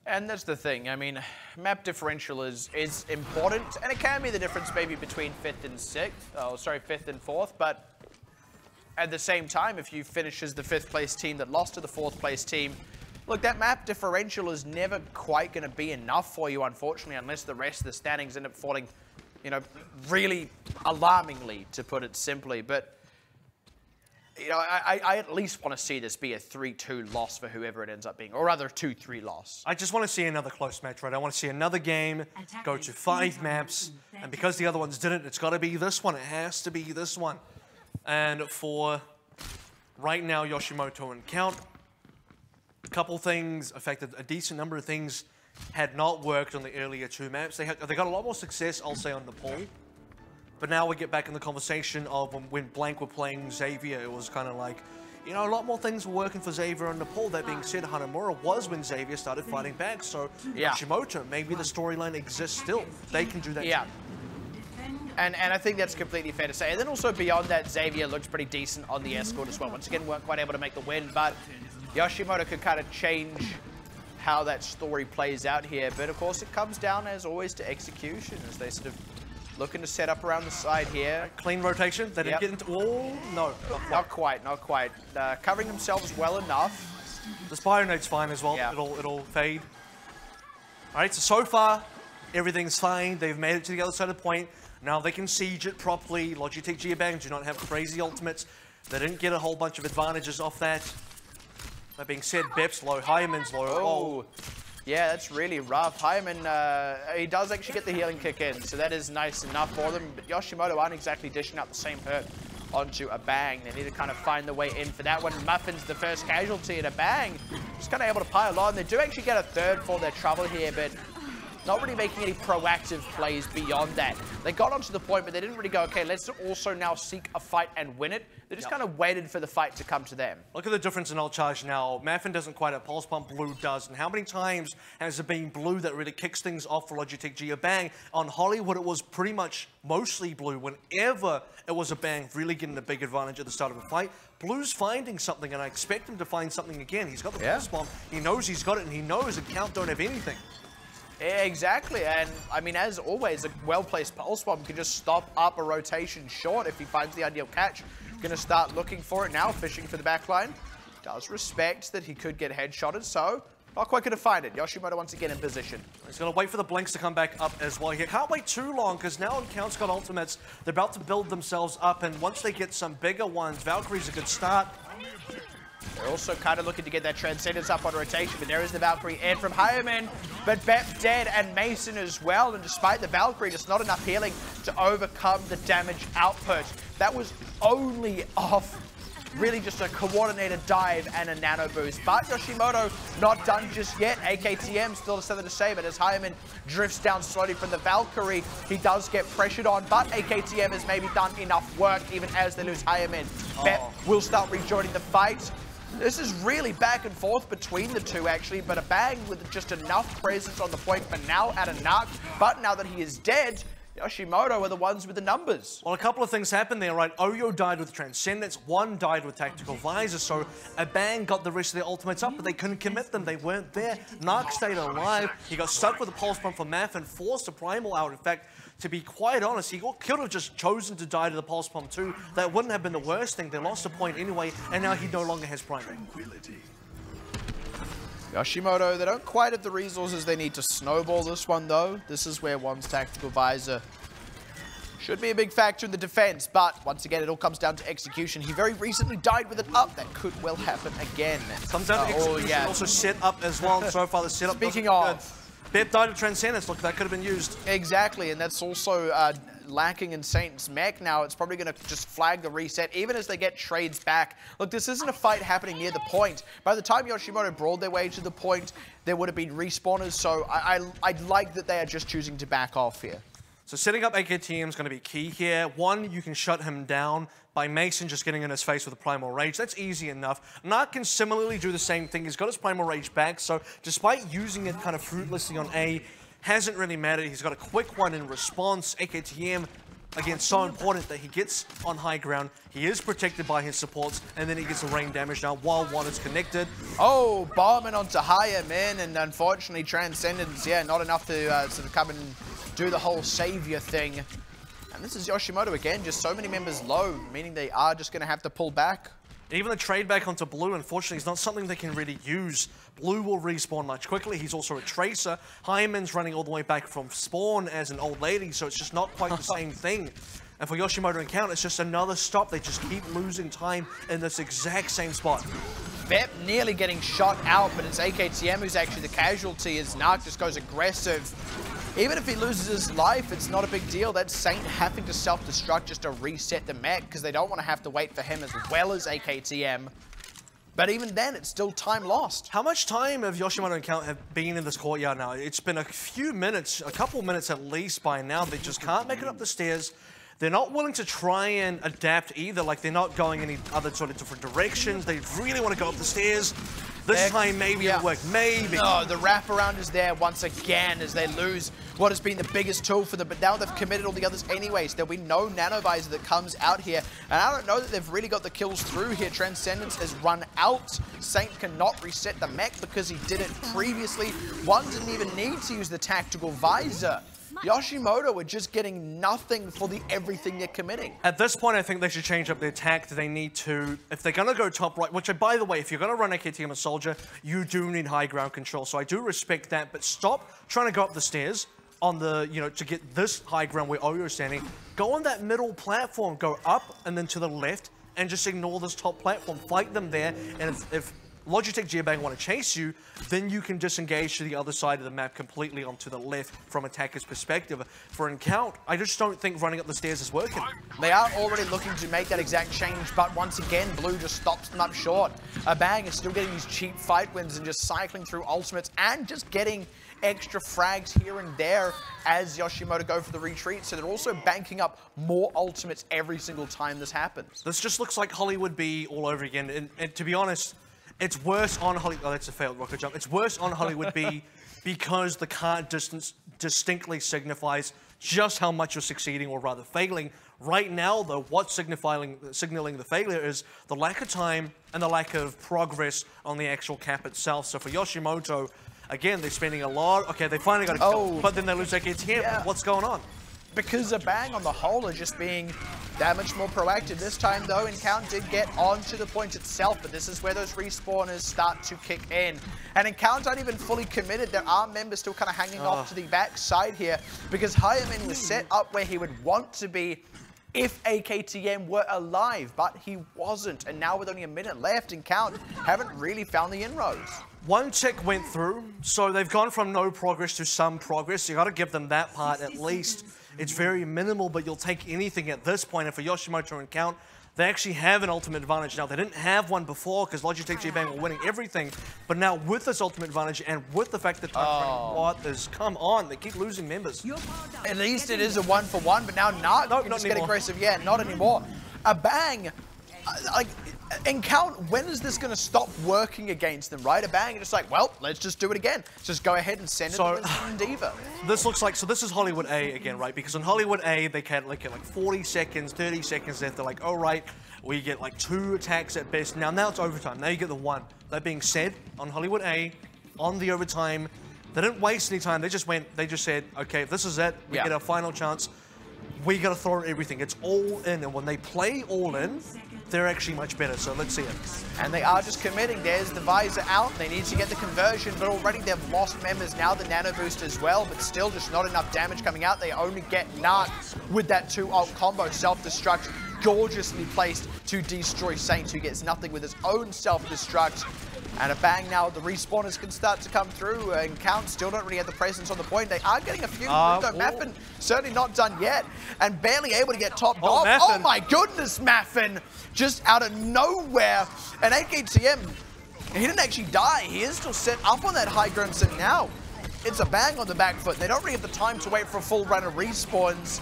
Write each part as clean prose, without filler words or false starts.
And that's the thing. I mean, map differential is important, and it can be the difference maybe between 5th and 6th. Oh, sorry, 5th and 4th. But at the same time, if you finish as the 5th place team that lost to the 4th place team, look, that map differential is never quite going to be enough for you, unfortunately, unless the rest of the standings end up falling, you know, really alarmingly, to put it simply. But you know, I at least want to see this be a 3-2 loss for whoever it ends up being, or rather a 2-3 loss. I just want to see another close match, right? I want to see another game go to 5 maps, and because the other ones didn't, it's got to be this one. It has to be this one. And for right now, YOSHIMOTO ENCOUNT, a couple things affected. A decent number of things had not worked on the earlier 2 maps. They got a lot more success, I'll say, on the pool. But now we get back in the conversation of when Blank were playing Xavier, it was kind of like, you know, a lot more things were working for Xavier on the pool. That being said, Hanamura was when Xavier started fighting back. So YOSHIMOTO, maybe the storyline exists still. They can do that too. And I think that's completely fair to say. And then also beyond that, Xavier looked pretty decent on the escort as well. Once again, weren't quite able to make the win, but YOSHIMOTO could kind of change how that story plays out here. But of course, it comes down, as always, to execution as they sort of looking to set up around the side here. Clean rotation. They didn't get into... Oh, no. Not quite. Covering themselves well enough. The Spyronade's fine as well. It'll fade. All right, so far, everything's fine. They've made it to the other side of the point. Now they can siege it properly. Logitech Geobang do not have crazy ultimates. They didn't get a whole bunch of advantages off that. That being said, Bep's low, Hyman's low. Oh. Yeah, that's really rough. Hyman, he does actually get the healing kick in, so that is nice enough for them. But YOSHIMOTO aren't exactly dishing out the same hurt onto a Bang. They need to kind of find the way in for that one. Muffin's the first casualty, and a Bang just kind of able to pile on. They do actually get a third for their trouble here, but not really making any proactive plays beyond that. They got onto the point, but they didn't really go, okay, let's also now seek a fight and win it. They just kind of waited for the fight to come to them. Look at the difference in ult charge now. Muffin doesn't quite have Pulse Pump, Blue does. And how many times has it been Blue that really kicks things off for Logitech Geobang? On Hollywood, it was pretty much mostly Blue. Whenever it was a Bang really getting a big advantage at the start of a fight, Blue's finding something, and I expect him to find something again. He's got the Pulse Bomb. He knows he's got it, and he knows ENCOUNT don't have anything. Exactly, and I mean, as always, a well-placed Pulse Bomb can just stop up a rotation short if he finds the ideal catch. Gonna start looking for it now, fishing for the backline. Does respect that he could get headshotted, so not quite gonna find it. YOSHIMOTO once again in position. He's gonna wait for the blinks to come back up as well here. Can't wait too long, because now ENCOUNT's got ultimates. They're about to build themselves up, and once they get some bigger ones, Valkyrie's a good start. They're also kind of looking to get that Transcendence up on rotation, but there is the Valkyrie in from Hyman. But Bep dead, and Mason as well, and despite the Valkyrie, just not enough healing to overcome the damage output. That was only off really just a coordinated dive and a nano boost. But YOSHIMOTO not done just yet. AKTM still has something to say, but as Hyman drifts down slowly from the Valkyrie, he does get pressured on, but AKTM has maybe done enough work even as they lose Hyman. Bep will start rejoining the fight. This is really back and forth between the two, actually, but a Bang with just enough presence on the point for now at a knock. But now that he is dead, YOSHIMOTO are the ones with the numbers. Well, a couple of things happened there, right? Oyo died with Transcendence, one died with Tactical Visor, so a Bang got the rest of their ultimates up, but they couldn't commit them. They weren't there. Narc stayed alive. He got stuck with a Pulse Pump from Math and forced a Primal out. In fact, to be quite honest, he could have just chosen to die to the Pulse Pump too. That wouldn't have been the worst thing. They lost a point anyway, and now he no longer has Primal. YOSHIMOTO, they don't quite have the resources they need to snowball this one, though. This is where one's Tactical Visor should be a big factor in the defense, but once again, it all comes down to execution. He very recently died with it up. That could well happen again. Comes down to execution, also set up as well. So far, the setup Speaking of... Bep died of Transcendence. Look, that could have been used. Exactly, and that's also lacking in Saint's mech now. It's probably going to just flag the reset, even as they get trades back. Look, this isn't a fight happening near the point. By the time YOSHIMOTO brawled their way to the point, there would have been respawners, so I like that they are just choosing to back off here. So setting up AKTM is going to be key here. One, you can shut him down by Mason just getting in his face with a Primal Rage. That's easy enough. Narc can similarly do the same thing. He's got his Primal Rage back, so despite using it kind of fruitlessly on A, hasn't really mattered. He's got a quick one in response. AKTM again, so important that he gets on high ground. He is protected by his supports, and then he gets the rain damage now while one is connected. Oh, bombing onto Higherman, and unfortunately Transcendence, yeah, not enough to sort of come and do the whole savior thing. And this is Yoshimoto again, just so many members low, meaning they are just going to have to pull back. Even the trade back onto Blue, unfortunately, is not something they can really use. Blue will respawn much quickly. He's also a tracer. Hyman's running all the way back from spawn as an old lady, so it's just not quite the same thing. And for Yoshimoto Encounter, it's just another stop. They just keep losing time in this exact same spot. Bep nearly getting shot out, but it's AKTM who's actually the casualty as Narc just goes aggressive. Even if he loses his life, it's not a big deal. That's Saint having to self-destruct just to reset the mech because they don't want to have to wait for him as well as AKTM. But even then, it's still time lost. How much time have Yoshimoto Encounter have been in this courtyard now? It's been a few minutes, a couple minutes at least by now. They just can't make it up the stairs. They're not willing to try and adapt either. Like, they're not going any other sort of different directions. They really want to go up the stairs. This time, maybe it'll work. Maybe. No, the wraparound is there once again as they lose what has been the biggest tool for them. But now they've committed all the others anyways. There'll be no nanovisor that comes out here. And I don't know that they've really got the kills through here. Transcendence has run out. Saint cannot reset the mech because he did it previously. One didn't even need to use the tactical visor. Yoshimoto are just getting nothing for the everything they're committing. At this point, I think they should change up their attack. They need to, if they're going to go top right, which, by the way, if you're going to run AKTM and Soldier, you do need high ground control. So I do respect that, but stop trying to go up the stairs on the, to get this high ground where Oyo's standing. Go on that middle platform, go up and then to the left, and just ignore this top platform. Fight them there, and if Logitech Gearbang want to chase you, then you can disengage to the other side of the map completely onto the left from attacker's perspective. For Encounter, I just don't think running up the stairs is working. They are already looking to make that exact change, but once again, Blue just stops them up short. Bang is still getting these cheap fight wins and just cycling through ultimates and just getting extra frags here and there as Yoshimoto go for the retreat, so they're also banking up more ultimates every single time this happens. This just looks like Hollywood B all over again, and to be honest, it's worse on Hollywood. Oh, that's a failed rocket jump. It's worse on Hollywood B because the card distance distinctly signifies just how much you're succeeding or rather failing. Right now, though, what's signaling the failure is the lack of time and the lack of progress on the actual cap itself. So for Yoshimoto, again, they're spending a lot. Okay, they finally got a kill, but then they lose AKTM. Yeah. What's going on? Because Bang on the whole are just being that much more proactive. This time, though, Encounter did get onto the point itself, but this is where those respawners start to kick in. And Encounter aren't even fully committed. There are members still kind of hanging off to the back side here because Hyaman was set up where he would want to be if AKTM were alive, but he wasn't. And now with only a minute left, Encounter haven't really found the inroads. One tick went through, so they've gone from no progress to some progress. You got to give them that part at least. It's very minimal, but you'll take anything at this point. And for Yoshimoto and Count, they actually have an ultimate advantage now. They didn't have one before because Logitech Gearbang were winning everything. But now with this ultimate advantage and with the fact that come on, they keep losing members. At least it is a 1-for-1, but now Narc can just get aggressive. Yeah, not anymore. Bang, like, Encounter, when is this going to stop working against them, right? Bang, just like, well, let's just do it again. Just go ahead and send it to Diva. This looks like, so this is Hollywood A again, right? Because on Hollywood A, they get like 40 seconds, 30 seconds left. They're like, all right, we get like 2 attacks at best. Now it's overtime. Now you get the 1. That being said, on Hollywood A, on the overtime, they didn't waste any time. They just said, okay, if this is it, we get our final chance. We got to throw everything. It's all in. And when they play all in, they're actually much better, so let's see it. And they are just committing. There's the visor out. They need to get the conversion, but already they've lost members. Now the nano boost as well, but still just not enough damage coming out. They only get Narc with that 2-ult combo. Self-destruct, gorgeously placed to destroy Saint, who gets nothing with his own self-destruct. And Bang now, the respawners can start to come through, and Count still don't really have the presence on the point. They are getting a few, Maffin certainly not done yet, and barely able to get topped off. Oh my goodness, Maffin, just out of nowhere. And AKTM, he didn't actually die. He is still set up on that high ground, so now it's Bang on the back foot. They don't really have the time to wait for a full run of respawns.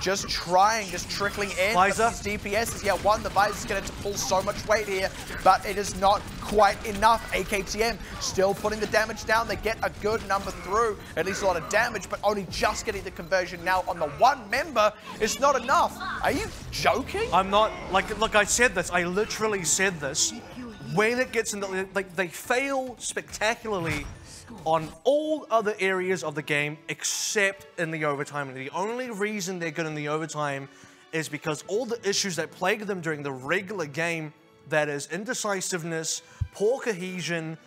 just trickling in. Visor. These DPSs, yeah, one, the Visor's going to pull so much weight here, but it is not quite enough. AKTM still putting the damage down. They get a good number through, at least a lot of damage, but only just getting the conversion now on the one member is not enough. Are you joking? I'm not, look, I said this, I literally said this. When it gets in the, like, they fail spectacularly on all other areas of the game except in the overtime. And the only reason they're good in the overtime is because all the issues that plague them during the regular game, that is indecisiveness, poor cohesion,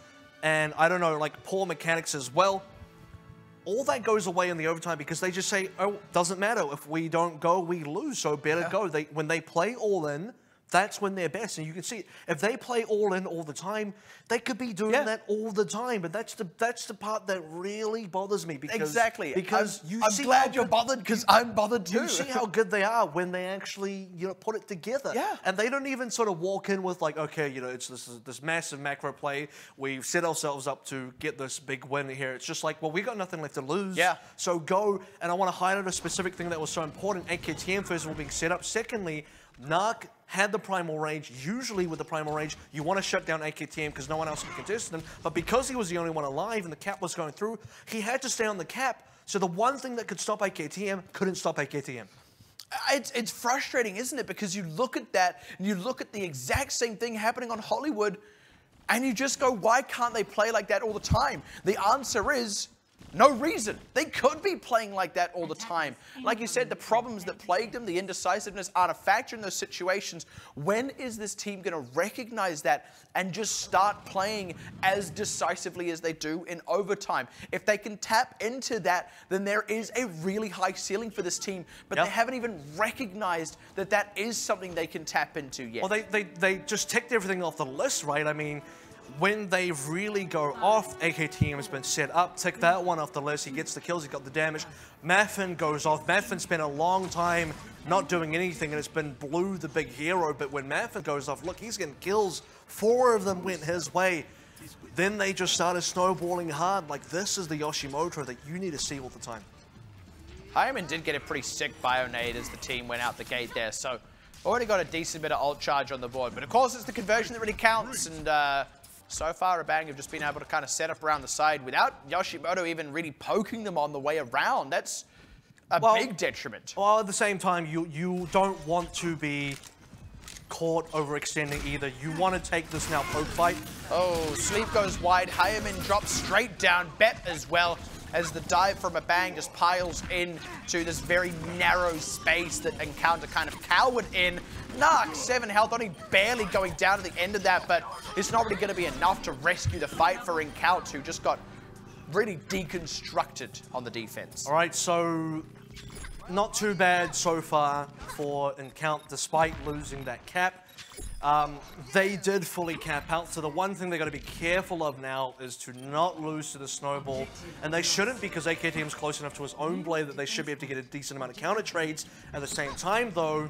and I don't know, like poor mechanics as well, all that goes away in the overtime because they just say, oh, doesn't matter. If we don't go, we lose, so better go. When they play all in, that's when they're best, and you can see it. If they play all in all the time, they could be doing that all the time. But that's the part that really bothers me because because I'm glad you're bothered because I'm bothered too. You see how good they are when they actually put it together. Yeah. And they don't even sort of walk in with like, okay, it's this massive macro play. We've set ourselves up to get this big win here. It's just like, well, we got nothing left to lose. Yeah. So go. And I want to highlight a specific thing that was so important. AKTM first of all being set up. Secondly, Narc had the primal rage. Usually with the primal rage, you want to shut down AKTM because no one else can contest them. But because he was the only one alive and the cap was going through, he had to stay on the cap. So the one thing that could stop AKTM couldn't stop AKTM. It's frustrating, isn't it? Because you look at that and you look at the exact same thing happening on Hollywood and you just go, why can't they play like that all the time? The answer is no reason. They could be playing like that all the time. Like you said, the problems that plagued them, the indecisiveness, aren't a factor in those situations. When is this team going to recognize that and just start playing as decisively as they do in overtime? If they can tap into that, then there is a really high ceiling for this team, but they haven't even recognized that that is something they can tap into yet. Well, they just ticked everything off the list, right? I mean, when they really go off, AKTM has been set up, tick that one off the list, he gets the kills, he got the damage. Maffin goes off. Maffin spent a long time not doing anything, and it's been Blue the big hero, but when Maffin goes off, look, he's getting kills. 4 of them went his way. Then they just started snowballing hard. Like, this is the Yoshimoto that you need to see all the time. Hyman did get a pretty sick Bionade as the team went out the gate there, so already got a decent bit of ult charge on the board. But of course, it's the conversion that really counts, and so far, Abang have just been able to kind of set up around the side without Yoshimoto even really poking them on the way around. That's a big detriment. Well, at the same time, you don't want to be caught overextending either. You want to take this now poke fight. Oh, Sleep goes wide. Hayamin drops straight down. Bep as well, as the dive from Abang just piles into this very narrow space that Encounter kind of cowered in. Narc, 7 health, only barely going down at the end of that, but it's not really going to be enough to rescue the fight for Encounter, who just got really deconstructed on the defense. All right, so not too bad so far for Encounter, despite losing that cap. They did fully cap out, so the one thing they got to be careful of now is to not lose to the snowball, and they shouldn't because AKTM's close enough to his own blade that they should be able to get a decent amount of counter trades. At the same time, though,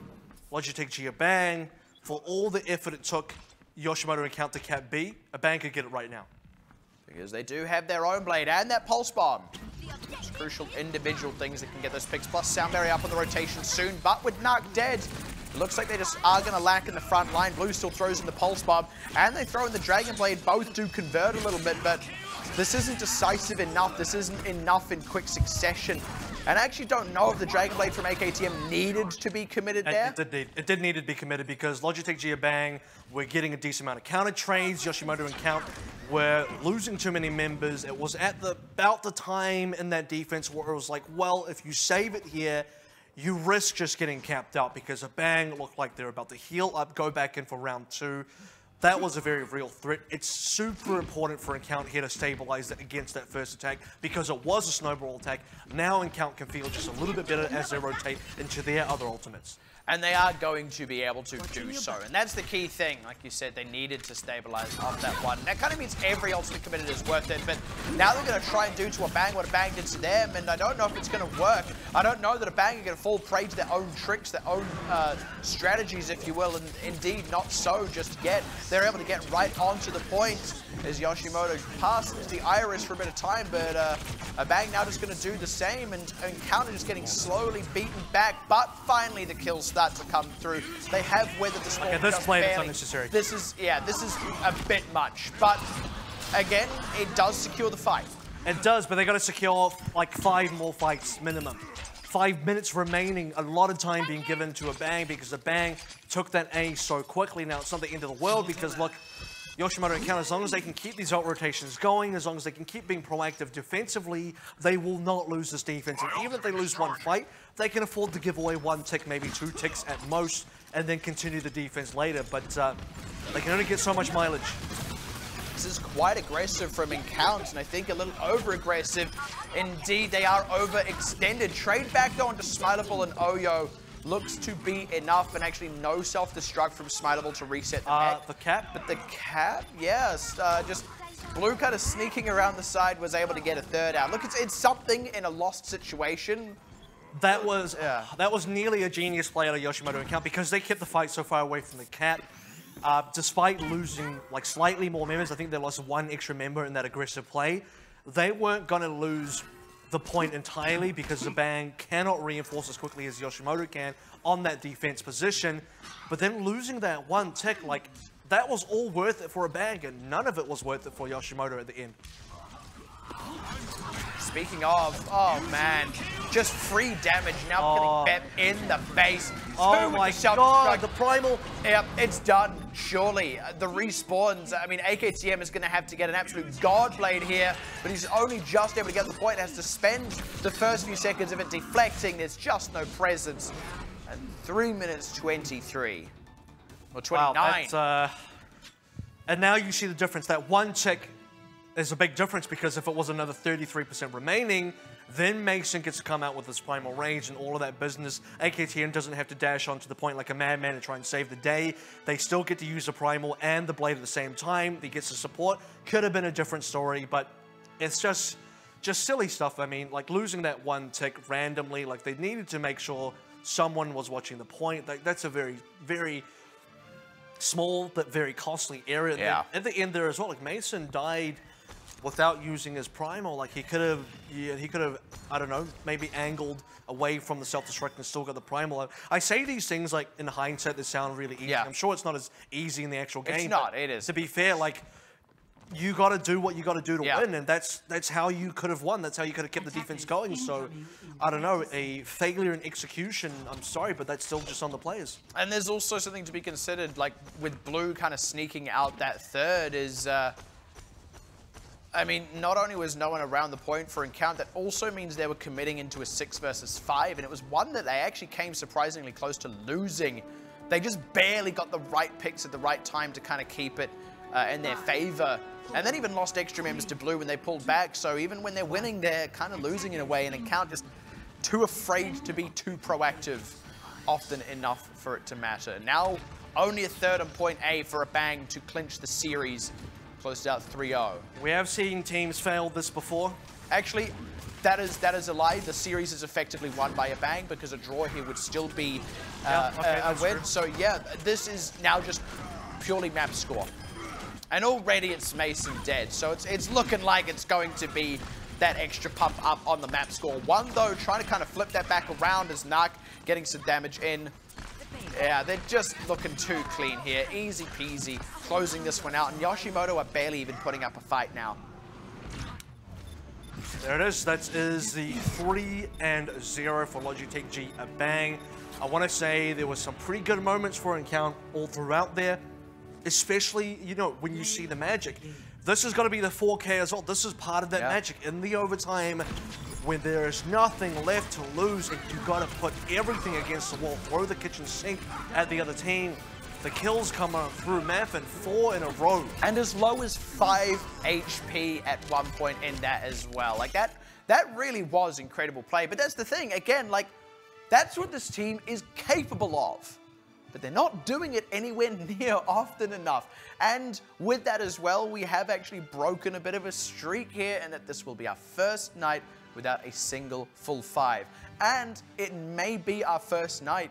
Logitech G Abang, for all the effort it took Yoshimoto Encounter cap B, Abang could get it right now. Because they do have their own blade and that pulse bomb. It's crucial individual things that can get those picks. Plus Soundberry up on the rotation soon, but with Narc dead, it looks like they just are going to lack in the front line. Blue still throws in the pulse bomb, and they throw in the Dragon Blade. Both do convert a little bit, but this isn't decisive enough. This isn't enough in quick succession. And I actually don't know if the Dragon Blade from AKTM needed to be committed there. It did need to be committed because Logitech G Abang were getting a decent amount of counter trades. Yoshimoto and Count were losing too many members. It was at about the time in that defense where it was like, well, if you save it here, you risk just getting capped out because Abang looked like they're about to heal up, go back in for round 2. That was a very real threat. It's super important for Encounter here to stabilize it against that first attack because it was a snowball attack. Now Encounter can feel just a little bit better as they rotate into their other ultimates. And they are going to be able to do so. And that's the key thing. Like you said, they needed to stabilize off that one. And that kind of means every ultimate committed is worth it. But now they're going to try and do to a Bang what a Bang did to them. And I don't know if it's going to work. I don't know that a Bang are going to fall prey to their own tricks, their own strategies, if you will. And indeed, not so just yet. They're able to get right onto the point as Yoshimoto passes the Iris for a bit of time. But a Bang now just going to do the same. And Encounter just getting slowly beaten back. But finally, the kills start to come through. They have weathered the storm. Okay, this play is unnecessary. This is a bit much. But again, it does secure the fight. It does, but they got to secure like 5 more fights minimum. 5 minutes remaining, a lot of time being given to a Bang because the Bang took that A so quickly. Now it's not the end of the world because look, Yoshimoto Encounter, as long as they can keep these ult rotations going, as long as they can keep being proactive defensively, they will not lose this defense. And even if they lose one fight, they can afford to give away 1 tick, maybe 2 ticks at most, and then continue the defense later. But they can only get so much mileage. This is quite aggressive from Encounter, and I think a little over-aggressive. Indeed, they are overextended. Trade back though onto Smilable and Oyo. Looks to be enough, and actually no self-destruct from Smilable to reset the mech. The cap? But the cap, yes, just Blue kind of sneaking around the side was able to get a 3rd out. Look, it's something in a lost situation. That was nearly a genius play out of Yoshimoto Encounter because they kept the fight so far away from the cap. Despite losing like slightly more members, I think they lost 1 extra member in that aggressive play. They weren't going to lose the point entirely because the Bang cannot reinforce as quickly as Yoshimoto can on that defense position. But then losing that 1 tick, like, that was all worth it for a Bang, and none of it was worth it for Yoshimoto at the end. Speaking of, oh man, just free damage now getting Bep in the base. Oh my god, the primal. Yep, it's done, surely. The respawns, I mean, AKTM is going to have to get an absolute godblade here, but he's only just able to get the point, has to spend the first few seconds of it deflecting. There's just no presence. And 3 minutes 23. Or 29. Wow, and now you see the difference. That 1 tick is a big difference because if it was another 33% remaining, then Mason gets to come out with his primal range and all of that business. AKTN doesn't have to dash onto the point like a madman and try and save the day. They still get to use the primal and the blade at the same time. He gets the support. Could have been a different story, but it's just silly stuff. I mean, like losing that 1 tick randomly, like they needed to make sure someone was watching the point. Like, that's a very, very small but very costly area. Yeah. At the end there as well, like Mason died without using his primal. Like he could have, I don't know, maybe angled away from the self-destruct and still got the primal. I say these things like in hindsight, they sound really easy. Yeah. I'm sure it's not as easy in the actual game. It's not, it is. To be fair, like, you got to do what you got to do to win, and that's how you could have won. That's how you could have kept the defense going. So, I don't know, a failure in execution, I'm sorry, but that's still just on the players. And there's also something to be considered, like with Blue kind of sneaking out that 3rd is, I mean, not only was no one around the point for Encounter, that also means they were committing into a 6 versus 5, and it was one that they actually came surprisingly close to losing. They just barely got the right picks at the right time to kind of keep it in their favor. And then even lost extra members to Blue when they pulled back. So even when they're winning, they're kind of losing in a way. And Encounter just too afraid to be too proactive often enough for it to matter. Now only a 3rd on point A for a Bang to clinch the series. Closed out 3-0. We have seen teams fail this before. Actually, that is a lie. The series is effectively won by a Bang because a draw here would still be a win. True. So yeah, this is now just purely map score. And already it's Mason dead, so it's looking like it's going to be that extra pump up on the map score. 1 though, trying to kind of flip that back around as Narc getting some damage in. Yeah, they're just looking too clean here. Easy peasy, closing this one out. And Yoshimoto are barely even putting up a fight now. There it is. That is the 3-0 for Logitech G, a Bang. I want to say there were some pretty good moments for Encounter all throughout there. Especially, you know, when you see the magic. This is going to be the 4K as well. This is part of that magic. In the overtime, when there is nothing left to lose, and you've got to put everything against the wall, throw the kitchen sink at the other team. The kills come on through Math, and 4 in a row. And as low as 5 HP at one point in that as well. Like that really was incredible play. But that's the thing, again, like, That's what this team is capable of. But they're not doing it anywhere near often enough. And with that as well, we have actually broken a bit of a streak here, and that this will be our first night without a single full 5. And it may be our first night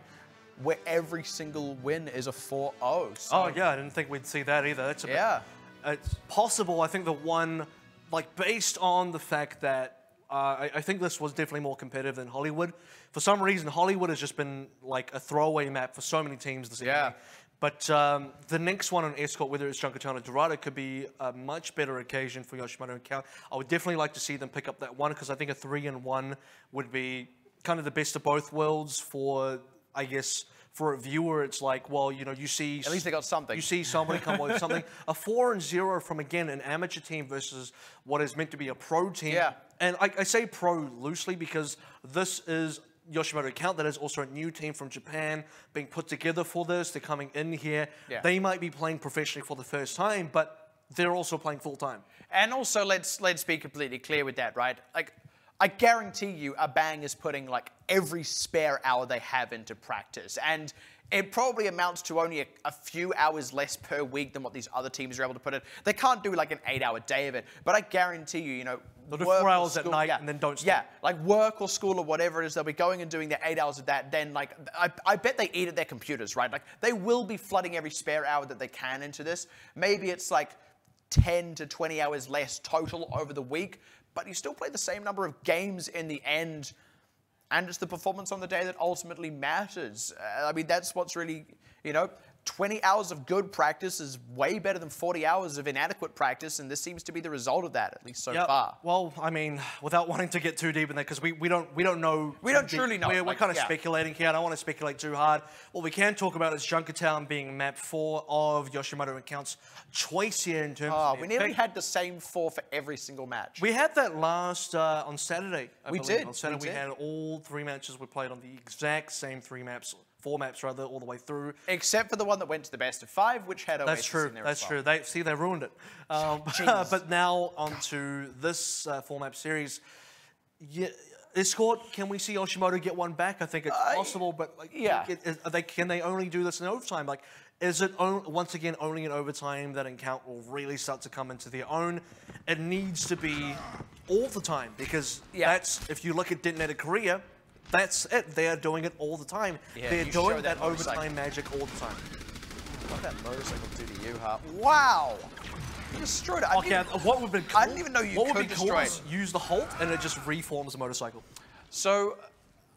where every single win is a 4-0. So, oh yeah, I didn't think we'd see that either. That's a bit, it's possible. I think the one, like based on the fact that I think this was definitely more competitive than Hollywood. For some reason, Hollywood has just been like a throwaway map for so many teams this evening. But the next one on Escort, whether it's Junkatown or Dorado, could be a much better occasion for YOSHIMOTO ENCOUNT. I would definitely like to see them pick up that one, because I think a 3-1 would be kind of the best of both worlds for, I guess, for a viewer. It's like, well, you know, you see... At least they got something. You see somebody come away with something. A 4-0 from, again, an amateur team versus what is meant to be a pro team. Yeah. And I say pro loosely because this is YOSHIMOTO ENCOUNT. That is also a new team from Japan being put together for this. They're coming in here. Yeah. They might be playing professionally for the first time, but they're also playing full time. And also, let's be completely clear with that, right? Like, I guarantee you, a Bang is putting like every spare hour they have into practice, and it probably amounts to only a few hours less per week than what these other teams are able to put in. They can't do like an 8-hour day of it, but I guarantee you, you know, they'll do 4 hours at night and then don't stop. Yeah, like work or school or whatever it is, they'll be going and doing their 8 hours of that. Then, like, I bet they eat at their computers, right? Like, they will be flooding every spare hour that they can into this. Maybe it's like 10 to 20 hours less total over the week, but you still play the same number of games in the end, and it's the performance on the day that ultimately matters. I mean, that's what's really, you know, 20 hours of good practice is way better than 40 hours of inadequate practice, and this seems to be the result of that, at least so far. Well, I mean, without wanting to get too deep in there, because we don't know. We don't truly know. We're kind of speculating here. I don't want to speculate too hard. What we can talk about is Junkatown being map 4 of YOSHIMOTO ENCOUNT's choice here in terms of... we nearly had the same 4 for every single match. We had that last on Saturday, I believe. Did. On Saturday we had all 3 matches we played on the exact same 3 maps. 4 maps rather, all the way through. Except for the one that went to the best of 5, which had Oasis in there That's as well. true. They ruined it. But now onto this 4-map series. Yeah, Escort, can we see YOSHIMOTO get one back? I think it's possible, but like, can they only do this in overtime? Like, is it once again only in overtime that ENCOUNT will really start to come into their own? It needs to be all the time, because that's, if you look at Detonator Korea, that's it. They are doing it all the time. Yeah, they're doing that overtime magic all the time. What did that motorcycle do to you, huh? Wow! You destroyed it. Okay, what would be cool? I didn't even know you could destroy it. Use the Halt and it just reforms a motorcycle. So,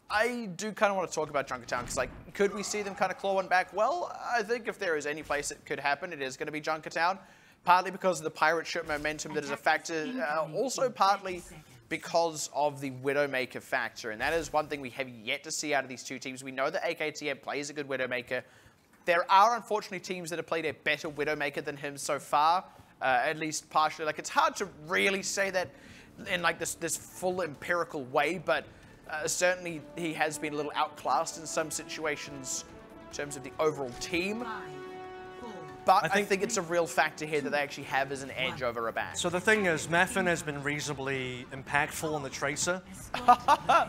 I do kind of want to talk about Junkatown, because, like, could we see them kind of claw one back? Well, I think if there is any place it could happen, it is going to be Junkatown. Partly because of the pirate ship momentum that is a factor, also partly because of the Widowmaker factor, and that is one thing we have yet to see out of these two teams. We know that AKTM plays a good Widowmaker. There are unfortunately teams that have played a better Widowmaker than him so far, at least partially. Like, it's hard to really say that in like this full empirical way, but certainly he has been a little outclassed in some situations in terms of the overall team. But I think it's a real factor here that they actually have as an edge over a Bang. So the thing is, Maffin has been reasonably impactful on the Tracer.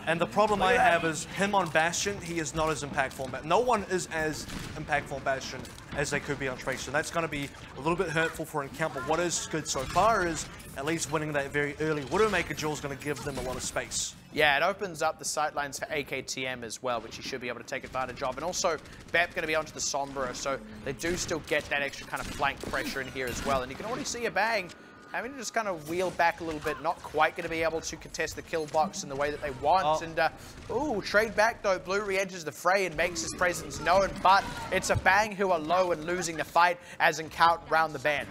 And the problem I have is him on Bastion, he is not as impactful on Bastion. No one is as impactful on Bastion as they could be on Tracer. That's going to be a little bit hurtful for ENCOUNT, but what is good so far is at least winning that very early Widowmaker duel is going to give them a lot of space. Yeah, it opens up the sightlines for AKTM as well, which he should be able to take advantage of. And also, BEP going to be onto the Sombra, so they do still get that extra kind of flank pressure in here as well. And you can already see a Bang having to just kind of wheel back a little bit, not quite going to be able to contest the kill box in the way that they want. And, trade back though. Blue re-enters the fray and makes his presence known, but it's a Bang who are low and losing the fight as ENCOUNT round the bend.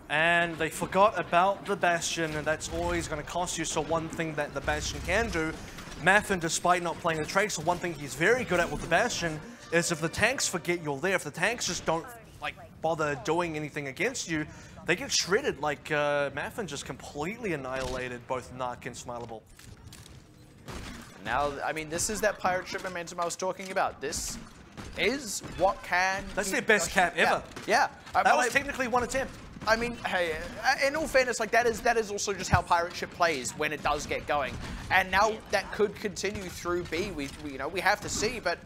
And they forgot about the Bastion, and that's always going to cost you. So one thing that the Bastion can do, Maffin, despite not playing the Tracer, one thing he's very good at with the Bastion is if the tanks forget you're there, if the tanks just don't like bother doing anything against you, they get shredded. Like Maffin just completely annihilated both Narc and Smileable. Now, I mean, this is that pirate ship momentum I was talking about. This is what can... That's their best cap ever. Yeah. That was technically one attempt. I mean, hey, in all fairness, like that is also just how Pirate Ship plays when it does get going. And now that could continue through B. We have to see, but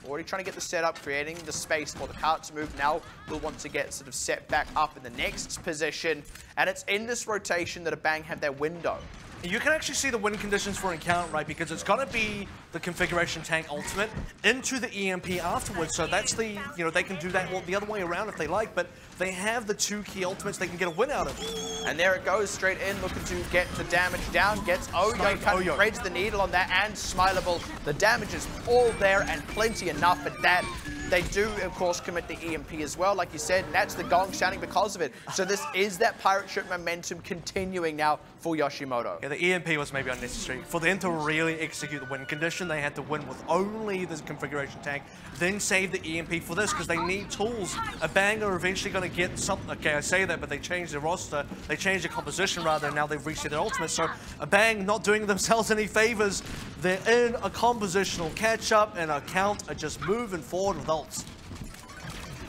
already trying to get the setup, creating the space for the cart to move. Now we'll want to get sort of set back up in the next position. And it's in this rotation that ABANG have their window. You can actually see the win conditions for Encounter, right? Because it's going to be the configuration tank ultimate into the EMP afterwards. So that's the, they can do that the other way around if they like, but they have the 2 key ultimates they can get a win out of. And there it goes, straight in, looking to get the damage down, gets Oyo, kind of threads the needle on that, and Smileable. The damage is all there and plenty enough at that. They do, of course, commit the EMP as well, like you said, and that's the gong sounding because of it. So this is that Pirate Ship momentum continuing now for Yoshimoto. Yeah, the EMP was maybe unnecessary. For them to really execute the win condition, they had to win with only the configuration tank, then save the EMP for this, because they need tools. ABANG are eventually going to get something. Okay, I say that, but they changed their roster. They changed their composition, rather, and now they've reset their ultimate. So ABANG not doing themselves any favors. They're in a compositional catch-up, and Account are just moving forward with ults.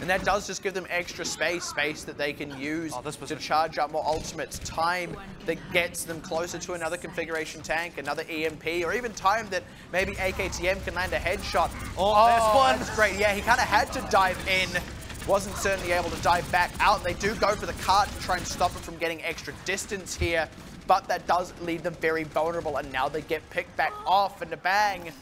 And that does just give them extra space that they can use to charge up more ultimates. Time that gets them closer to another configuration tank, another EMP, or even time that maybe AKTM can land a headshot. Oh, there's one. That's great. Yeah, he kind of had to dive in. Wasn't certainly able to dive back out. They do go for the cart to try and stop it from getting extra distance here, but that does leave them very vulnerable, and now they get picked back off, and ABANG,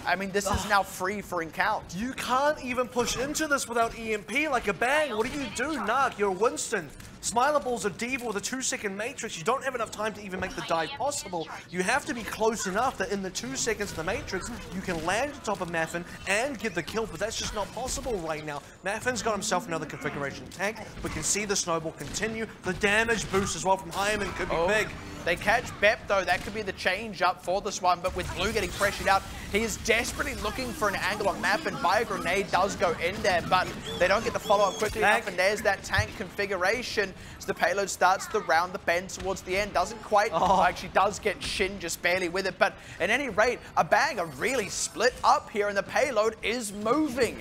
I mean, this is now free for Encounter. You can't even push into this without EMP like ABANG. What do you do, Narc? You're Winston. Smileable's a diva with a 2-second matrix. You don't have enough time to even make the dive possible. You have to be close enough that in the 2 seconds of the matrix, you can land on top of Maffin and get the kill, but that's just not possible right now. Maffin's got himself another configuration tank. We can see the snowball continue. The damage boost as well from Hyman could be big. They catch Bep, though. That could be the change up for this one, but with Blue getting pressured out, he is desperately looking for an angle on Maffin. Bio Grenade does go in there, but they don't get the follow-up quickly enough, and there's that tank configuration. So the payload starts to round the bend towards the end. Doesn't quite, actually does get Shin just barely with it, but at any rate, ABANG are really split up here, and the payload is moving.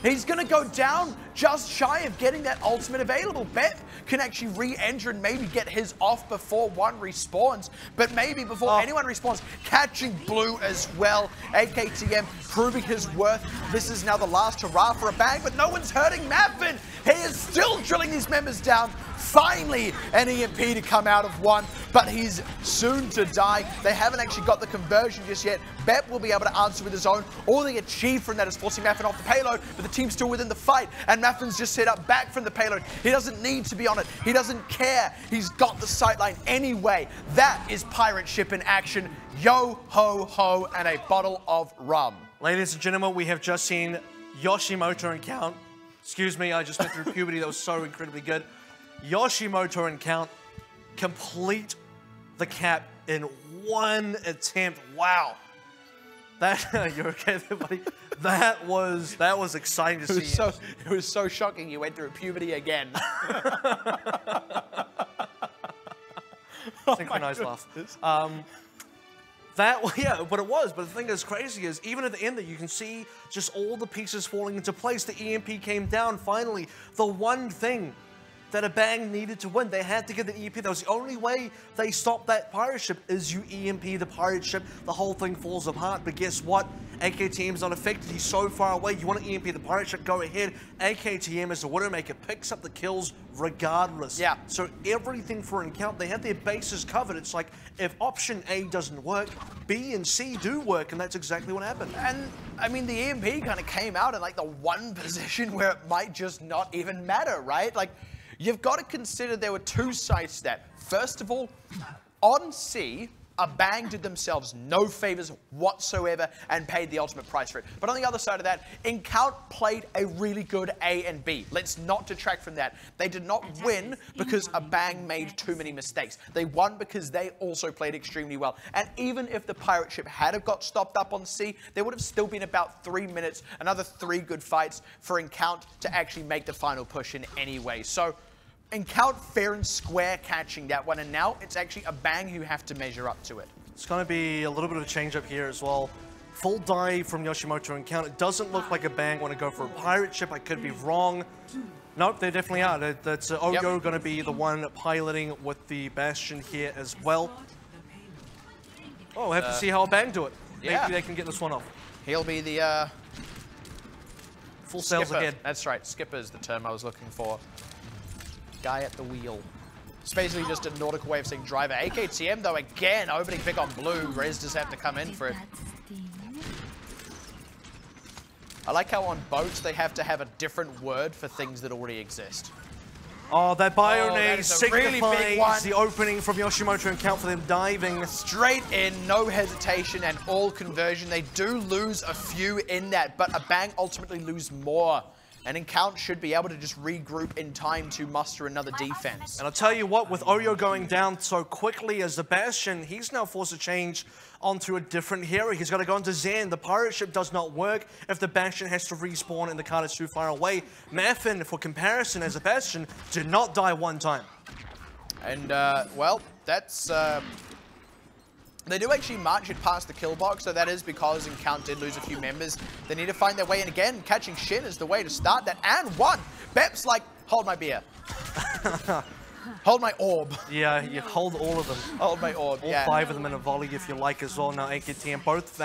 He's going to go down just shy of getting that ultimate available. Bep can actually re-enter and maybe get his off before one respawns, but maybe before anyone respawns, catching Blue as well. AKTM proving his worth. This is now the last hurrah for ABANG, but no one's hurting Maffin. He is still drilling these members down. Finally, an EMP to come out of one, but he's soon to die. They haven't actually got the conversion just yet. Bep will be able to answer with his own. All they achieve from that is forcing Maffin off the payload, but the team's still within the fight, and Maffin's just set up back from the payload. He doesn't need to be on it. He doesn't care. He's got the sightline anyway. That is Pirate Ship in action. Yo, ho, ho, and a bottle of rum. Ladies and gentlemen, we have just seen Yoshimoto Encounter. Excuse me, I just went through puberty. That was so incredibly good. Yoshimoto Encounter complete the cap in one attempt. Wow. That you're okay there, buddy? That was exciting to see. It was so shocking you went through puberty again. Synchronized laugh. Yeah, but it was. But the thing that's crazy is, even at the end, that you can see just all the pieces falling into place. The EMP came down finally. The one thing that ABANG needed to win, they had to get the EMP. That was the only way they stopped that pirate ship. Is you EMP the pirate ship, the whole thing falls apart. But guess what? AKTM's not affected. He's so far away. You want to EMP the pirate ship? Go ahead. AKTM is the Widowmaker, picks up the kills regardless. Yeah. So everything for Encounter, they had their bases covered. It's like, if option A doesn't work, B and C do work, and that's exactly what happened. And I mean, the EMP kind of came out in like the one position where it might just not even matter, right? Like, you've got to consider there were two sides to that. First of all, on C, ABANG did themselves no favors whatsoever and paid the ultimate price for it. But on the other side of that, Encounter played a really good A and B. Let's not detract from that. They did not win because ABANG made too many mistakes. They won because they also played extremely well. And even if the pirate ship had have got stopped up on C, there would have still been about 3 minutes, another 3 good fights for Encounter to actually make the final push in any way. So Encounter fair and square catching that one, and now it's actually ABANG who have to measure up to it. It's going to be a little bit of a change up here as well. Full dive from Yoshimoto Encounter. It doesn't look like ABANG want to go for a pirate ship. I could be wrong. Nope, they definitely are. That's Oyo going to be the one piloting with the Bastion here as well. Oh, we'll have to see how Bang do it. Yeah. Maybe they can get this one off. He'll be the full sails ahead. That's right, skipper is the term I was looking for. Guy at the wheel. It's basically just a nautical way of saying driver. AKTM, though, again, opening big on blue. Rez does have to come in for it. I like how on boats they have to have a different word for things that already exist. Oh, that Bionade signifies the opening from Yoshimoto Encounт for them diving. Straight in, no hesitation, and all conversion. They do lose a few in that, but a Bang ultimately lose more. And Encounт should be able to just regroup in time to muster another defense. And I'll tell you what, with Oyo going down so quickly as the Bastion, he's now forced to change onto a different hero. He's got to go into Zen. The pirate ship does not work if the Bastion has to respawn and the card is too far away. Maffin, for comparison, as a Bastion, did not die one time. And, well, that's... They do actually march it past the kill box, so that is because Encount did lose a few members. They need to find their way in again. Catching Shin is the way to start that. And one! Bep's like, hold my beer. Hold my orb. Yeah, you hold all of them. Hold my orb, all 5 of them in a volley if you like as well. Now AKTM, both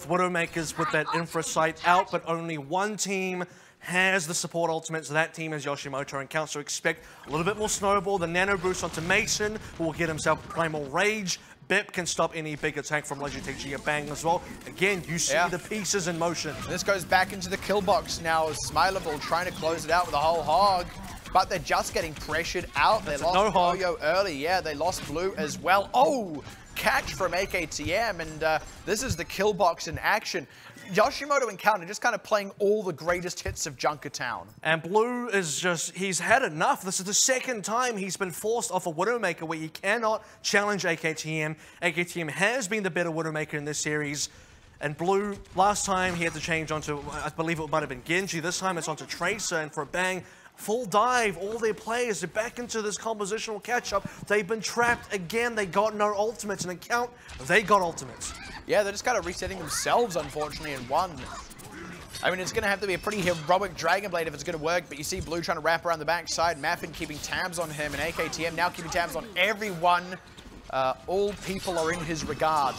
Widowmakers with that infra sight out, but only one team has the support ultimate, so that team is Yoshimoto Encounт. So expect a little bit more snowball. The nano boost onto Mason, who will get himself Primal Rage. Bep can stop any big attack from Logitech or Bang as well. Again, you see the pieces in motion. This goes back into the kill box now as Smileable trying to close it out with a whole hog. But they're just getting pressured out. They lost Oyo early. Yeah, they lost Blue as well. Oh, catch from AKTM. And this is the kill box in action. Yoshimoto Encounter just kind of playing all the greatest hits of Junkertown. And Blue is just, he's had enough. This is the second time he's been forced off a Widowmaker where he cannot challenge AKTM. AKTM has been the better Widowmaker in this series. And Blue, last time he had to change onto, I believe it might have been Genji. This time it's onto Tracer, and for a Bang, full dive, all their players are back into this compositional catch-up. They've been trapped again. They got no ultimates. And Encount, they got ultimates. Yeah, they're just kind of resetting themselves, unfortunately, in one. I mean, it's going to have to be a pretty heroic Dragon Blade if it's going to work, but you see Blue trying to wrap around the backside, Maffin keeping tabs on him, and AKTM now keeping tabs on everyone. All people are in his regard,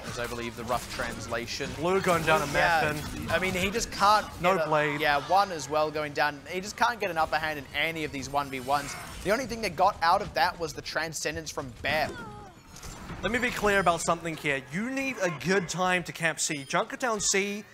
is I believe the rough translation. Blue going down to Maffin. I mean, he just can't... No blade. Yeah, one as well going down. He just can't get an upper hand in any of these 1v1s. The only thing that got out of that was the Transcendence from Bep. Let me be clear about something here. You need a good time to cap C. Junkertown C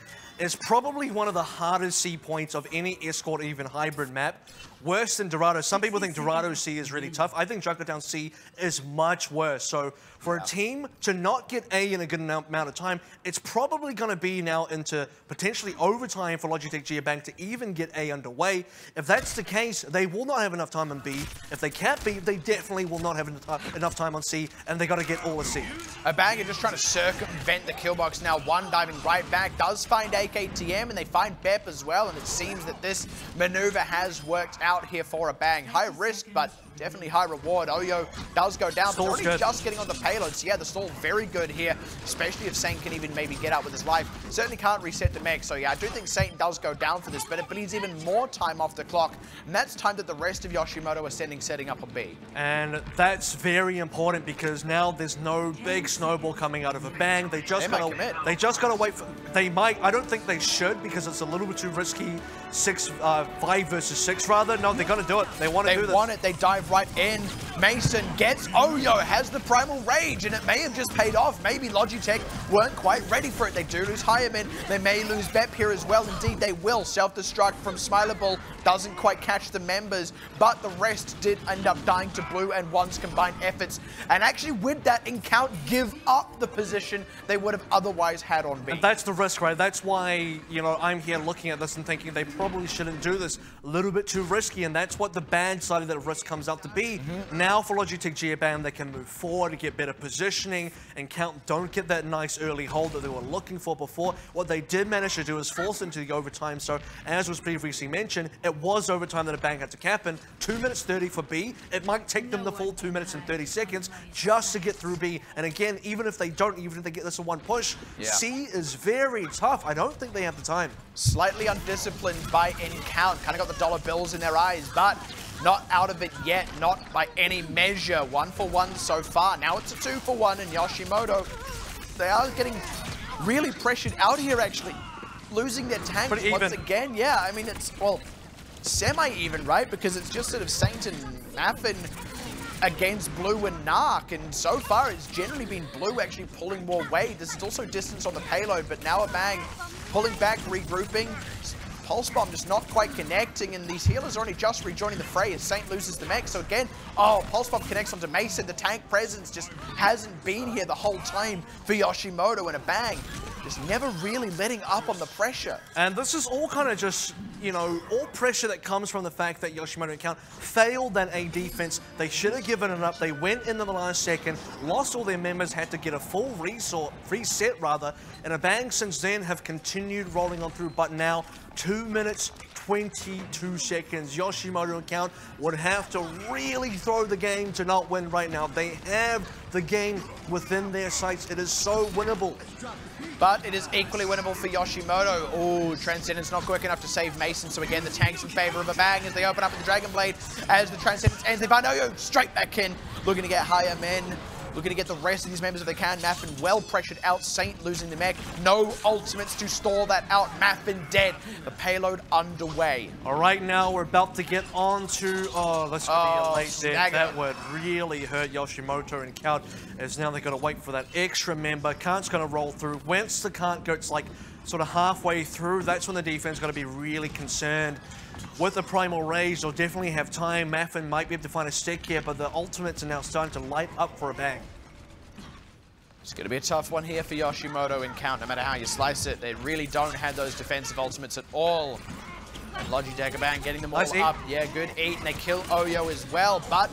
is probably one of the hardest C points of any escort or even hybrid map. Worse than Dorado. Some people think Dorado C is really tough. I think Junkertown C is much worse. So for a team to not get A in a good amount of time, it's probably going to be now into potentially overtime for Logitech Geobank to even get A underway. If that's the case, they will not have enough time on B. If they can't B, they definitely will not have enough time on C, and they got to get all of C. A Bang are just trying to circumvent the kill box now. One diving right back does find AKTM, and they find Bep as well, and it seems that this maneuver has worked out here for a Bang. High risk, but definitely high reward. Oyo does go down, but only just getting on the payloads. Yeah, the stall very good here, especially if Saint can even maybe get out with his life. Certainly can't reset the mech, so yeah, I do think Saint does go down for this, but it bleeds even more time off the clock, and that's time that the rest of Yoshimoto are setting up a B. And that's very important because now there's no big snowball coming out of a Bang. They just gotta wait for, they might, I don't think they should because it's a little bit too risky. 5 versus 6 rather. No, they're gonna do it. They want to do this. They want it. They dive right in. Mason gets Oyo, has the Primal Rage, and it may have just paid off. Maybe Logitech weren't quite ready for it. They do lose Hireman. They may lose Bep here as well. Indeed, they will. Self-destruct from Smileable doesn't quite catch the members, but the rest did end up dying to Blue and One's combined efforts. And actually, with that, Encount give up the position they would have otherwise had on B. And that's the risk, right? That's why, you know, I'm here looking at this and thinking they probably shouldn't do this. A little bit too risky, and that's what the bad side of that risk comes out out to be. Now for Logitech Geoband, they can move forward to get better positioning, and Count don't get that nice early hold that they were looking for before. What they did manage to do is force into the overtime, so as was previously mentioned, it was overtime that a bang had to happen. 2 minutes 30 for B. It might take them the full 2 minutes and 30 seconds just to get through B, and again, even if they get this in one push, C is very tough. I don't think they have the time. Slightly undisciplined by Encount. Kind of got the dollar bills in their eyes, but not out of it yet. Not by any measure. 1 for 1 so far. Now it's a 2 for 1, and Yoshimoto, they are getting really pressured out here, actually. Losing their tanks once again. Yeah, I mean, it's, well, semi-even, right? Because it's just sort of Saint and Maffin against Blue and Narc, and so far it's generally been Blue actually pulling more weight. This is also distance on the payload, but now a bang pulling back, regrouping. Pulse Bomb just not quite connecting, and these healers are only just rejoining the fray as Saint loses the mech. So again, Pulse Bomb connects onto Mason. The tank presence just hasn't been here the whole time for Yoshimoto, and a bang just never really letting up on the pressure. And this is all kind of just, you know, all pressure that comes from the fact that Yoshimoto Encounter failed that A defense. They should have given it up. They went into the last second, lost all their members, had to get a full reset, and a bang since then have continued rolling on through, but now 2 minutes 22 seconds. Yoshimoto Encounter would have to really throw the game to not win right now. They have the game within their sights. It is so winnable. But it is equally winnable for Yoshimoto. Oh, Transcendence not quick enough to save Mason. So again, the tank's in favor of a bang as they open up with the Dragon Blade. As the Transcendence ends, they find Oyo straight back in. Looking to get higher men. Looking to get the rest of these members if they can. Maffin well pressured out. Saint losing the mech. No ultimates to stall that out. Maffin dead. The payload underway. All right, now we're about to get on to... Oh, this could be a late death. That would really hurt Yoshimoto and Count, as now they've got to wait for that extra member. Kant's going to roll through. Once the Kant goes like sort of halfway through, that's when the defense got to be really concerned. With the Primal Rage, they'll definitely have time. Maffin might be able to find a stick here, but the ultimates are now starting to light up for a bang. It's going to be a tough one here for Yoshimoto and Count, no matter how you slice it. They really don't have those defensive ultimates at all. And Logitech bang getting them all up. Yeah, good eat, and they kill Oyo as well, but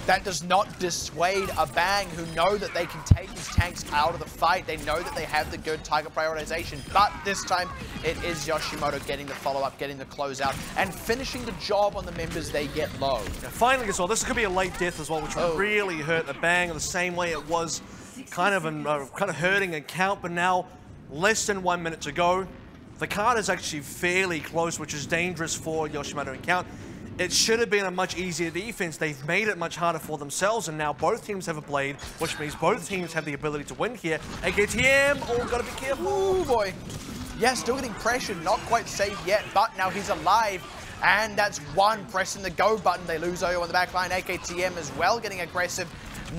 that does not dissuade a bang who know that they can take these tanks out of the fight. They know that they have the good target prioritization, but this time it is Yoshimoto getting the follow-up, getting the closeout, and finishing the job on the members they get low. Yeah, finally as well, this could be a late death as well, which would really hurt the bang the same way it was kind of hurting a Count, but now less than 1 minute to go. The card is actually fairly close, which is dangerous for Yoshimoto and Count. It should have been a much easier defense. They've made it much harder for themselves, and now both teams have a blade, which means both teams have the ability to win here. AKTM, gotta be careful. Oh boy. Yeah, still getting pressured, not quite saved yet, but now he's alive. And that's one pressing the go button. They lose Oyo on the back line. AKTM as well getting aggressive.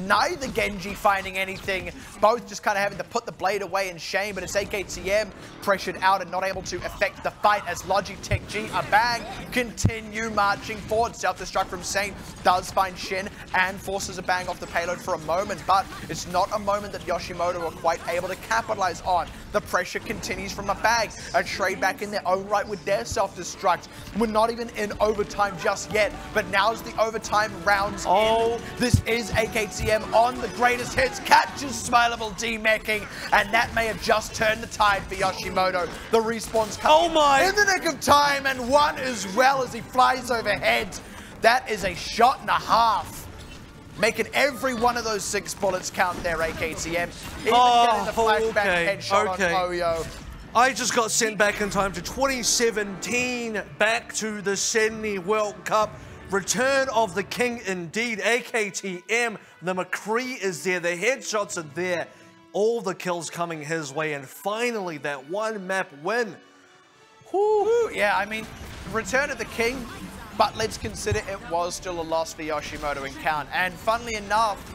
Neither Genji finding anything, both just kind of having to put the blade away in shame, but it's AKTM pressured out and not able to affect the fight as Logitech G, a bang, continue marching forward. Self-destruct from Saint does find Shin and forces a bang off the payload for a moment, but it's not a moment that Yoshimoto are quite able to capitalize on. The pressure continues from a bang, a trade back in their own right with their self-destruct. We're not even in overtime just yet, but now's the overtime rounds in. This is AKTM on the greatest hits, catches Smileable D-meching, and that may have just turned the tide for Yoshimoto. The respawn's coming in the nick of time, and one as well as he flies overhead. That is a shot and a half, making every one of those 6 bullets count there, AKTM. Even getting the flashback headshot on Oyo. I just got sent back in time to 2017, back to the Sydney World Cup. Return of the king indeed. AKTM, the McCree is there, the headshots are there, all the kills coming his way, and finally that one map win. Whew. Yeah, I mean, return of the king, but let's consider it was still a loss for Yoshimoto and Count. And funnily enough,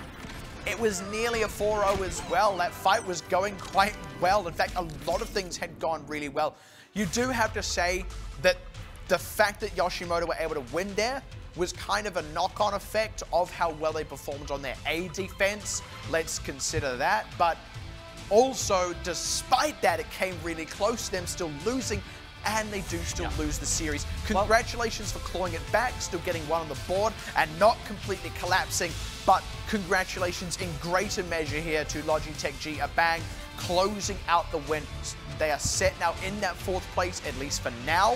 it was nearly a 4-0 as well. That fight was going quite well. In fact, a lot of things had gone really well. You do have to say that the fact that Yoshimoto were able to win there was kind of a knock-on effect of how well they performed on their A defense. Let's consider that. But also, despite that, it came really close to them still losing. and they do still lose the series. Congratulations for clawing it back, still getting one on the board, and not completely collapsing, but congratulations in greater measure here to Logitech G Abang, closing out the win. They are set now in that 4th place, at least for now.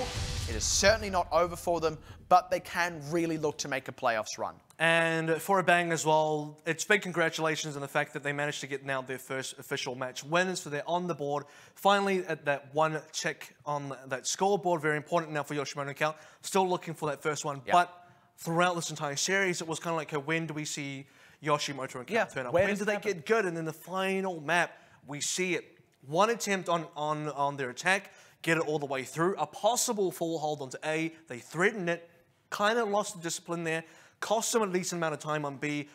It is certainly not over for them, but they can really look to make a playoffs run. And for Abang as well, it's big congratulations on the fact that they managed to get now their first official match wins, so they're on the board. Finally, at that one check on that scoreboard, very important now for YOSHIMOTO ENCOUNT. Still looking for that first one, but throughout this entire series, it was kind of like, when do we see YOSHIMOTO ENCOUNT turn up? When do they get good? And then the final map, we see it. One attempt on their attack, get it all the way through. A possible full hold onto A. They threatened it, kind of lost the discipline there, cost them a decent amount of time on B.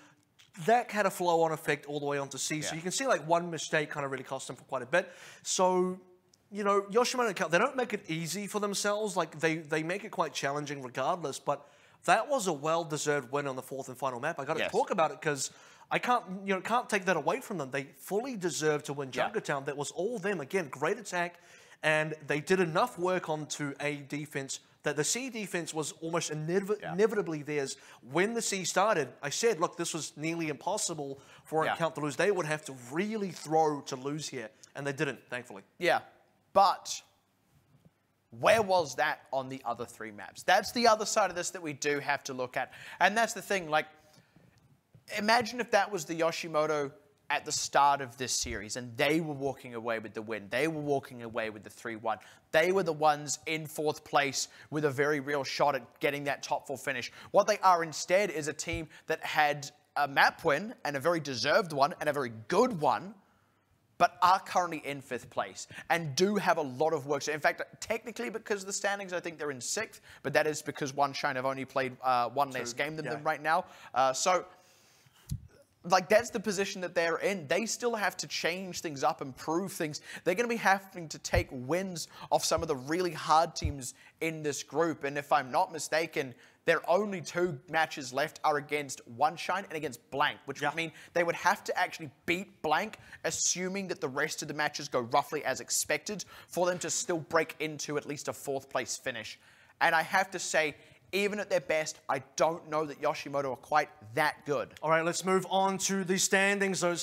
That had a flow-on effect all the way onto C. So you can see like one mistake kind of really cost them for quite a bit. So, you know, YOSHIMOTO ENCOUNT, they don't make it easy for themselves. Like they make it quite challenging regardless. But that was a well-deserved win on the 4th and final map. I got to talk about it because I can't take that away from them. They fully deserved to win Junkertown. That was all them. Again, great attack. And they did enough work onto A defense that the C defense was almost inevitably theirs. When the C started, I said, look, this was nearly impossible for ENCOUNT to lose. They would have to really throw to lose here, and they didn't, thankfully. Yeah, but where was that on the other 3 maps? That's the other side of this that we do have to look at. And that's the thing, like, imagine if that was the YOSHIMOTO at the start of this series, and they were walking away with the win. They were walking away with the 3-1. They were the ones in 4th place with a very real shot at getting that top 4 finish. What they are instead is a team that had a map win, and a very deserved one, and a very good one, but are currently in 5th place and do have a lot of work. So in fact, technically because of the standings, I think they're in 6th, but that is because OneShine have only played one less game than them right now. Like, that's the position that they're in. They still have to change things up, improve things. They're going to be having to take wins off some of the really hard teams in this group. And if I'm not mistaken, their only 2 matches left are against OneShine and against Blank, which would mean they would have to actually beat Blank, assuming that the rest of the matches go roughly as expected, for them to still break into at least a 4th place finish. And I have to say, even at their best, I don't know that YOSHIMOTO are quite that good. All right, let's move on to the standings. Those